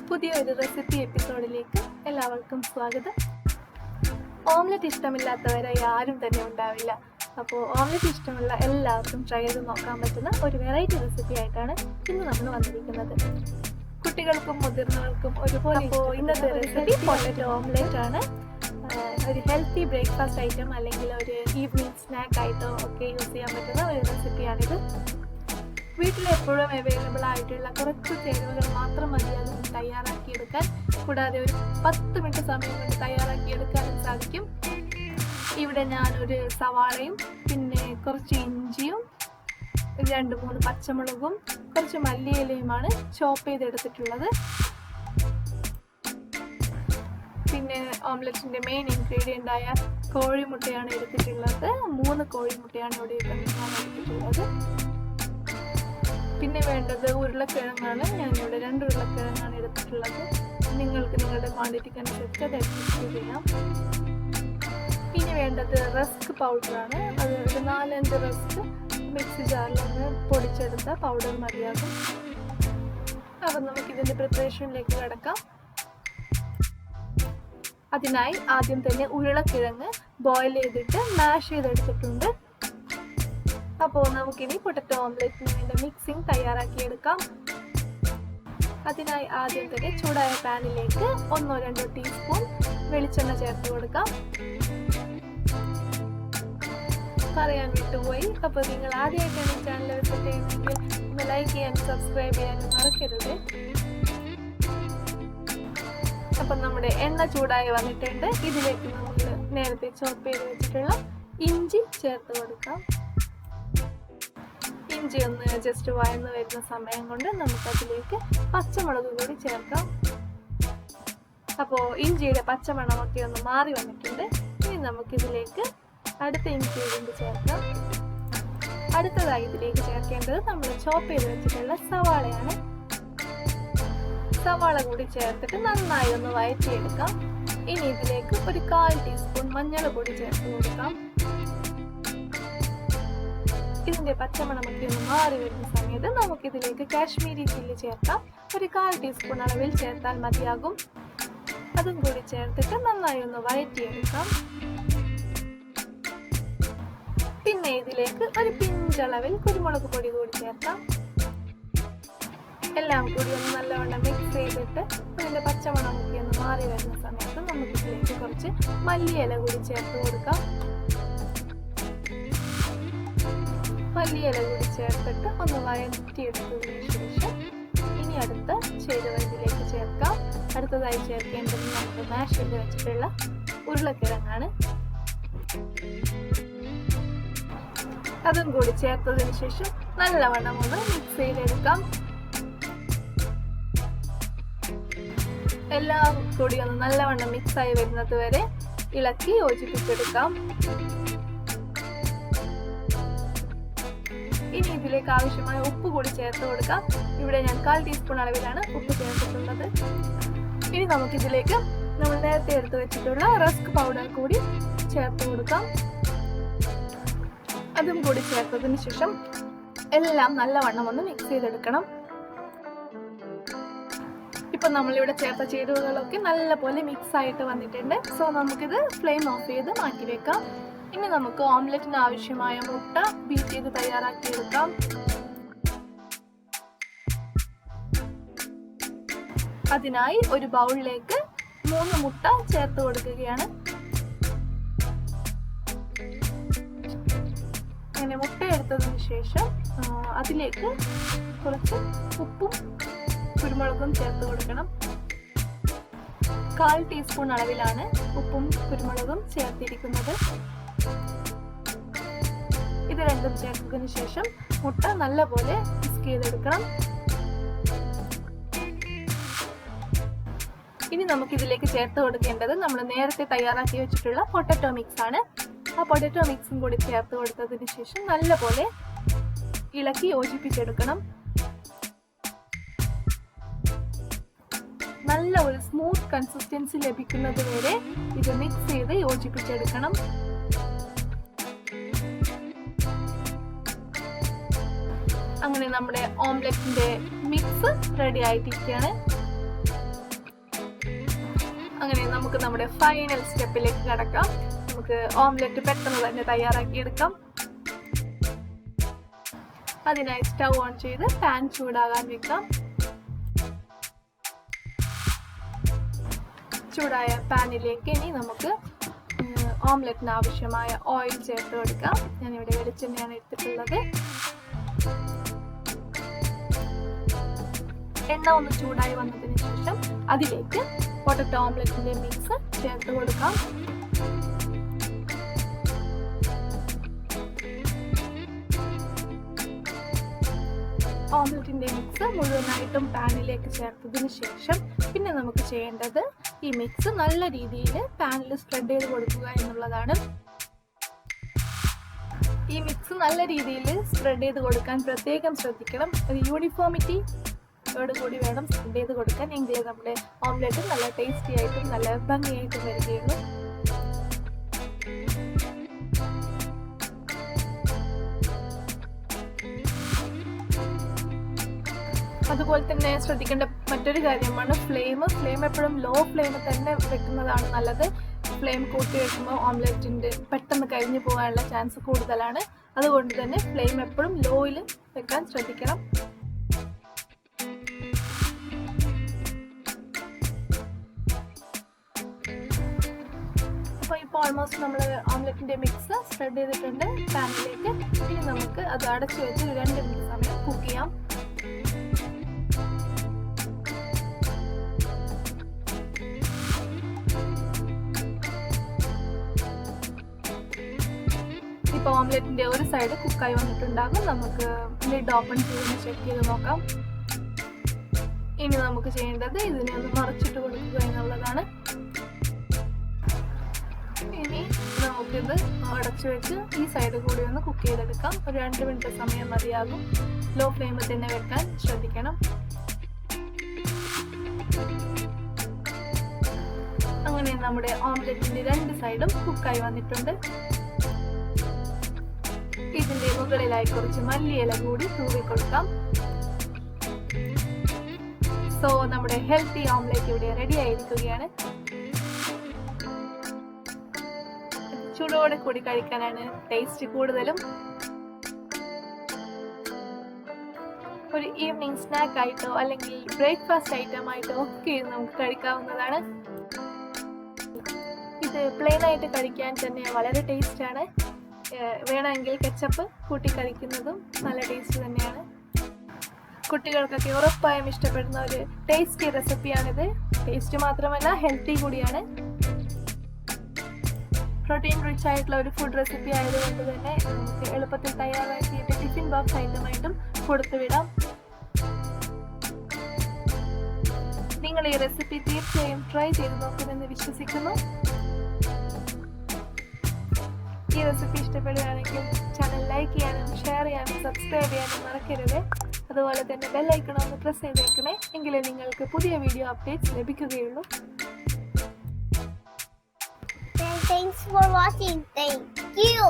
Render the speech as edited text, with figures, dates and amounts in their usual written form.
പുതിയൊരു റെസിപ്പി എപ്പിസോഡിലേക്ക് എല്ലാവർക്കും സ്വാഗതം. ഓംലെറ്റ് ഇഷ്ടമില്ലാത്തവരായി ആരും തന്നെ ഉണ്ടാവില്ല. അപ്പോൾ ഓംലെറ്റ് ഇഷ്ടമുള്ള എല്ലാവർക്കും ട്രൈ ചെയ്ത് നോക്കാൻ പറ്റുന്ന ഒരു വെറൈറ്റി റെസിപ്പി ആയിട്ടാണ് ഇന്ന് നമ്മൾ വന്നിരിക്കുന്നത്. കുട്ടികൾക്കും മുതിർന്നവർക്കും ഒരുപോലെ. അപ്പോൾ ഇന്നത്തെ റെസിപ്പി പൊട്ടറ്റോ ഓംലെറ്റ് ആണ്. ഒരു ഹെൽത്തി ബ്രേക്ക്ഫാസ്റ്റ് ഐറ്റം അല്ലെങ്കിൽ ഒരു ഈവനിങ് സ്നാക്ക് ആയിട്ടോ ഒക്കെ യൂസ് ചെയ്യാൻ പറ്റുന്ന ഒരു റെസിപ്പിയാണിത്. വീട്ടിൽ എപ്പോഴും അവൈലബിൾ ആയിട്ടുള്ള കുറച്ച് ചേരുവകൾ മാത്രം മതി അത് തയ്യാറാക്കിയെടുക്കാൻ. കൂടാതെ ഒരു 10 മിനിറ്റ് സമയം കൊണ്ട് തയ്യാറാക്കിയെടുക്കാനും സാധിക്കും. ഇവിടെ ഞാനൊരു സവാളയും പിന്നെ കുറച്ച് ഇഞ്ചിയും 2-3 പച്ചമുളകും കുറച്ച് മല്ലിയിലയുമാണ് ചോപ്പ് ചെയ്തെടുത്തിട്ടുള്ളത്. പിന്നെ ഓംലെറ്റിൻ്റെ മെയിൻ ഇൻഗ്രീഡിയൻ്റ് ആയ കോഴിമുട്ടയാണ് എടുത്തിട്ടുള്ളത്. 3 കോഴിമുട്ടയാണ് ഇവിടെ എടുത്തിട്ടുള്ളത്. പിന്നെ വേണ്ടത് ഉരുളക്കിഴങ്ങാണ്. ഞാനിവിടെ 2 ഉരുളക്കിഴങ്ങാണ് എടുത്തിട്ടുള്ളത്. നിങ്ങൾക്ക് നിങ്ങളുടെ ക്വാണ്ടിറ്റിക്ക് അനുസരിച്ച് അത് അഡ്ജസ്റ്റ് ചെയ്യാം. ഇനി വേണ്ടത് റസ്ക് പൗഡറാണ്. അത് ഒരു 4-5 റസ്ക് മിക്സി ജാറിലൊന്ന് പൊടിച്ചെടുത്ത പൗഡർ മതിയാകും. അപ്പം നമുക്കിതിൻ്റെ പ്രിപ്പറേഷനിലേക്ക് കിടക്കാം. അതിനായി ആദ്യം തന്നെ ഉരുളക്കിഴങ്ങ് ബോയിൽ ചെയ്തിട്ട് മാഷ് ചെയ്തെടുത്തിട്ടുണ്ട്. അപ്പോൾ നമുക്കിനി പൊട്ടറ്റോ ഓംലെറ്റിന് വേണ്ട മിക്സിംഗ് തയ്യാറാക്കിയെടുക്കാം. അതിനായി ആദ്യം തന്നെ ചൂടായ പാനിലേക്ക് 1-2 ടീസ്പൂൺ വെളിച്ചെണ്ണ ചേർത്ത് കൊടുക്കാം. പറയാൻ വിട്ടുപോയി. അപ്പോൾ നിങ്ങൾ ആദ്യമായിട്ടാണ് ഈ ചാനൽ വിസിറ്റ് ചെയ്യുന്നതെങ്കിൽ ഒന്ന് ലൈക്ക് ചെയ്യാനും സബ്സ്ക്രൈബ് ചെയ്യാനും മറക്കരുത്. അപ്പം നമ്മുടെ എണ്ണ ചൂടായി വന്നിട്ടുണ്ട്. ഇതിലേക്ക് നമ്മൾ നേരത്തെ ചോപ്പ് ചെയ്ത് വെച്ചിട്ടുള്ള ഇഞ്ചി ചേർത്ത് കൊടുക്കാം. ഇഞ്ചി ഒന്ന് ജസ്റ്റ് വഴന്ന് വരുന്ന സമയം കൊണ്ട് നമുക്കതിലേക്ക് പച്ചമുളക് കൂടി ചേർക്കാം. അപ്പോൾ ഇഞ്ചിയുടെ പച്ചമണമൊക്കെ ഒന്ന് മാറി വന്നിട്ടുണ്ട്. ഇനി നമുക്കിതിലേക്ക് അടുത്ത ഇൻഗ്രീഡിയൻറ്റ് ചേർക്കാം. അടുത്തതായി ഇതിലേക്ക് ചേർക്കേണ്ടത് നമ്മൾ ചോപ്പ് ചെയ്ത് വെച്ചിട്ടുള്ള സവാളയാണ്. സവാള കൂടി ചേർത്തിട്ട് നന്നായി ഒന്ന് വഴറ്റിയെടുക്കാം. ഇനി ഇതിലേക്ക് ഒരു 1/4 ടീസ്പൂൺ മഞ്ഞൾ പൊടി ചേർത്ത് കൊടുക്കാം. ഇതിൻ്റെ പച്ചമണമൊക്കെ ഒന്ന് മാറി വരുന്ന സമയത്ത് നമുക്കിതിലേക്ക് കാശ്മീരി ചില്ലി ചേർക്കാം. ഒരു 1/4 ടീസ്പൂൺ അളവിൽ ചേർത്താൽ മതിയാകും. അതും കൂടി ചേർത്തിട്ട് നന്നായി ഒന്ന് വഴറ്റിയെടുക്കാം. പിന്നെ ഇതിലേക്ക് ഒരു പിഞ്ചളവിൽ കുരുമുളക് പൊടി കൂടി ചേർക്കാം. എല്ലാം കൂടി ഒന്ന് നല്ലവണ്ണം മിക്സ് ചെയ്തിട്ട് അതിൻ്റെ പച്ചമണമൊക്കെ ഒന്ന് മാറി വരുന്ന സമയത്ത് നമുക്കിതിലേക്ക് കുറച്ച് മല്ലിയില കൂടി ചേർത്ത് കൊടുക്കാം. മല്ലിയില കൂടി ചേർത്തിട്ട് ഒന്ന് വഴറ്റിയെടുത്തതിന് ശേഷം ഇനി അടുത്ത ചേരുവ ഇതിലേക്ക് ചേർക്കാം. അടുത്തതായി ചേർക്കേണ്ടത് നമുക്ക് മാഷ് ചെയ്ത് വെച്ചിട്ടുള്ള ഉരുളക്കിഴങ്ങാണ്. അതും കൂടി ചേർത്തതിന് ശേഷം നല്ലവണ്ണം ഒന്ന് മിക്സ് ചെയ്തെടുക്കാം. എല്ലാം കൂടി ഒന്ന് നല്ലവണ്ണം മിക്സായി വരുന്നത് വരെ ഇളക്കി യോജിപ്പിച്ചെടുക്കാം. ഇനി ഇതിലേക്ക് ആവശ്യമായ ഉപ്പ് കൂടി ചേർത്ത് കൊടുക്കാം. ഇവിടെ ഞാൻ 1/4 ടീസ്പൂൺ അളവിലാണ് ഉപ്പ് ചേർത്തിട്ടുള്ളത്. ഇനി നമുക്കിതിലേക്ക് നമ്മൾ നേരത്തെ എടുത്ത് വെച്ചിട്ടുള്ള റസ്ക് പൗഡർ കൂടി ചേർത്ത് കൊടുക്കാം. അതും കൂടി ചേർത്തതിന് ശേഷം എല്ലാം നല്ലവണ്ണം ഒന്ന് മിക്സ് ചെയ്തെടുക്കണം. ഇപ്പം നമ്മളിവിടെ ചേർത്ത ചേരുവകളൊക്കെ നല്ലപോലെ മിക്സ് ആയിട്ട് വന്നിട്ടുണ്ട്. സോ നമുക്കിത് ഫ്ലെയിം ഓഫ് ചെയ്ത് മാറ്റി വെക്കാം. ഇനി നമുക്ക് ഓംലെറ്റിന് ആവശ്യമായ മുട്ട ബീറ്റ് ചെയ്ത് തയ്യാറാക്കിയെടുക്കാം. അതിനായി ഒരു ബൗളിലേക്ക് 3 മുട്ട ചേർത്ത് കൊടുക്കുകയാണ്. അങ്ങനെ മുട്ട എടുത്തതിന് ശേഷം അതിലേക്ക് കുറച്ച് ഉപ്പും കുരുമുളകും ചേർത്ത് കൊടുക്കണം. 1/4 ടീസ്പൂൺ അളവിലാണ് ഉപ്പും കുരുമുളകും ചേർത്തിരിക്കുന്നത്. ഇത് രണ്ടും ചേർത്തതിന് ശേഷം മുട്ട നല്ലപോലെ മിക്സ് ചെയ്തെടുക്കണം. ഇനി നമുക്കിതിലേക്ക് ചേർത്ത് കൊടുക്കേണ്ടത് നമ്മൾ നേരത്തെ തയ്യാറാക്കി വെച്ചിട്ടുള്ള പൊട്ടറ്റോ മിക്സ് ആണ്. ആ പൊട്ടറ്റോ മിക്സും കൂടി ചേർത്ത് കൊടുത്തതിന് ശേഷം നല്ലപോലെ ഇളക്കി യോജിപ്പിച്ചെടുക്കണം. നല്ല ഒരു സ്മൂത്ത് കൺസിസ്റ്റൻസി ലഭിക്കുന്നത് വരെ ഇത് മിക്സ് ചെയ്ത് യോജിപ്പിച്ചെടുക്കണം. അങ്ങനെ നമ്മുടെ ഓംലെറ്റിന്റെ മിക്സ് റെഡി ആയിട്ടിരിക്കുകയാണ്. അങ്ങനെ നമുക്ക് നമ്മുടെ ഫൈനൽ സ്റ്റെപ്പിലേക്ക് കടക്കാം. നമുക്ക് ഓംലെറ്റ് പെട്ടെന്ന് തന്നെ തയ്യാറാക്കി എടുക്കാം. അതിനായി സ്റ്റൗ ഓൺ ചെയ്ത് പാൻ ചൂടാകാൻ വെക്കാം. ചൂടായ പാനിലേക്ക് ഇനി നമുക്ക് ഓംലെറ്റിന് ആവശ്യമായ ഓയിൽ ചേർത്ത് കൊടുക്കാം. ഞാനിവിടെ വെളിച്ചെണ്ണയാണ് എടുത്തിട്ടുള്ളത്. എണ്ണ ഒന്ന് ചൂടായി വന്നതിന് ശേഷം അതിലേക്ക് പൊട്ടറ്റോ ഓംലെറ്റിന്റെ മിക്സ് ചേർത്ത് കൊടുക്കാം. ഓംലെറ്റിന്റെ മിക്സ് മുഴുവനായിട്ടും പാനിലേക്ക് ചേർത്തതിന് ശേഷം പിന്നെ നമുക്ക് ചെയ്യേണ്ടത് ഈ മിക്സ് നല്ല രീതിയിൽ പാനിൽ സ്പ്രെഡ് ചെയ്ത് കൊടുക്കുക എന്നുള്ളതാണ്. ഈ മിക്സ് നല്ല രീതിയിൽ സ്പ്രെഡ് ചെയ്ത് കൊടുക്കാൻ പ്രത്യേകം ശ്രദ്ധിക്കണം. ഒരു യൂണിഫോമിറ്റി കൂടി വേണം സ്പ്രെഡ് ചെയ്ത് കൊടുക്കാൻ. എങ്കിലേ നമ്മുടെ ഓംലെറ്റ് നല്ല ടേസ്റ്റി ആയിട്ടും നല്ല ഭംഗിയായിട്ടും വരികയുള്ളൂ. അതുപോലെ തന്നെ ശ്രദ്ധിക്കേണ്ട മറ്റൊരു കാര്യമാണ് ഫ്ലെയിം എപ്പോഴും ലോ ഫ്ലെയിം തന്നെ വെക്കുന്നതാണ് നല്ലത്. ഫ്ലെയിം കൂട്ടി വെക്കുമ്പോൾ ഓംലെറ്റിൻ്റെ പെട്ടെന്ന് കരിഞ്ഞു പോകാനുള്ള ചാൻസ് കൂടുതലാണ്. അതുകൊണ്ട് തന്നെ ഫ്ലെയിം എപ്പോഴും ലോയിൽ വെക്കാൻ ശ്രദ്ധിക്കണം. അപ്പോൾ ഇപ്പോൾ ഓൾമോസ്റ്റ് നമ്മൾ ഓംലെറ്റിൻ്റെ മിക്സ് സ്പ്രെഡ് ചെയ്തിട്ടുണ്ട് പാനിലേക്ക്. ഇനി നമുക്ക് അത് അടച്ചു വെച്ച് 2 മിനിറ്റ് സമയം കുക്ക് ചെയ്യാം. ഇപ്പോൾ ഓംലെറ്റിൻ്റെ ഒരു സൈഡ് കുക്കായി വന്നിട്ടുണ്ടാകും. നമുക്ക് ലിഡ് ഓപ്പൺ ചെയ്ത് ചെക്ക് ചെയ്ത് നോക്കാം. ഇനി നമുക്ക് ചെയ്യേണ്ടത് ഇതിനെ ഒന്ന് മറിച്ചിട്ട് കൊടുക്കുക എന്നുള്ളതാണ്. ഇനി നമുക്കിത് അടച്ചു വെച്ച് ഈ സൈഡ് കൂടി ഒന്ന് കുക്ക് ചെയ്തെടുക്കാം. ഒരു 2 മിനിറ്റ് സമയം മതിയാകും. ലോ ഫ്ലെയിമിൽ തന്നെ വെക്കാൻ ശ്രദ്ധിക്കണം. അങ്ങനെ നമ്മുടെ ഓംലെറ്റിൻ്റെ 2 സൈഡും കുക്കായി വന്നിട്ടുണ്ട്. ഇതിന്റെ മുകളിലായി കുറച്ച് മല്ലിയില കൂടി തൂവി കൊടുക്കാം. സോ നമ്മുടെ ഹെൽത്തി ഓംലെറ്റ് ഇവിടെ റെഡി ആയിരിക്കുകയാണ്. ചൂടോടെ കൂടി കഴിക്കാനാണ് ടേസ്റ്റ് കൂടുതലും. ഒരു ഈവനിങ് സ്നാക്ക് ആയിട്ടോ അല്ലെങ്കിൽ ബ്രേക്ക്ഫാസ്റ്റ് ഐറ്റം ആയിട്ടോ ഒക്കെ നമുക്ക് കഴിക്കാവുന്നതാണ്. ഇത് പ്ലെയിൻ ആയിട്ട് കഴിക്കാൻ തന്നെ വളരെ ടേസ്റ്റാണ്. വേണമെങ്കിൽ കെച്ചപ്പ് കൂട്ടി കഴിക്കുന്നതും നല്ല ടേസ്റ്റ് തന്നെയാണ്. കുട്ടികൾക്കൊക്കെ ഉറപ്പായും ഇഷ്ടപ്പെടുന്ന ഒരു ടേസ്റ്റി റെസിപ്പിയാണിത്. ടേസ്റ്റ് മാത്രമല്ല ഹെൽത്തി കൂടിയാണ്. പ്രോട്ടീൻ റിച്ച് ആയിട്ടുള്ള ഒരു ഫുഡ് റെസിപ്പി ആയതുകൊണ്ട് തന്നെ നമുക്ക് എളുപ്പത്തിൽ തയ്യാറാക്കിയിട്ട് ടിഫിൻ ബോക്സ് ഐറ്റമായിട്ടും കൊടുത്തുവിടാം. നിങ്ങൾ ഈ റെസിപ്പി തീർച്ചയായും ട്രൈ ചെയ്ത് നോക്കുമെന്ന് വിശ്വസിക്കുന്നു. ഈ റെസിപ്പി ഇഷ്ടപ്പെടുകയാണെങ്കിൽ ചാനൽ ലൈക്ക് ചെയ്യാനും ഷെയർ ചെയ്യാനും സബ്സ്ക്രൈബ് ചെയ്യാനും മറക്കരുത്. അതുപോലെ തന്നെ ബെൽ ഐക്കൺ ഒന്ന് പ്രസ് ചെയ്തേക്കണേ. എങ്കിലേ നിങ്ങൾക്ക് പുതിയ വീഡിയോ അപ്ഡേറ്റ്സ് ലഭിക്കുകയുള്ളൂ. Thanks for watching. Thank you.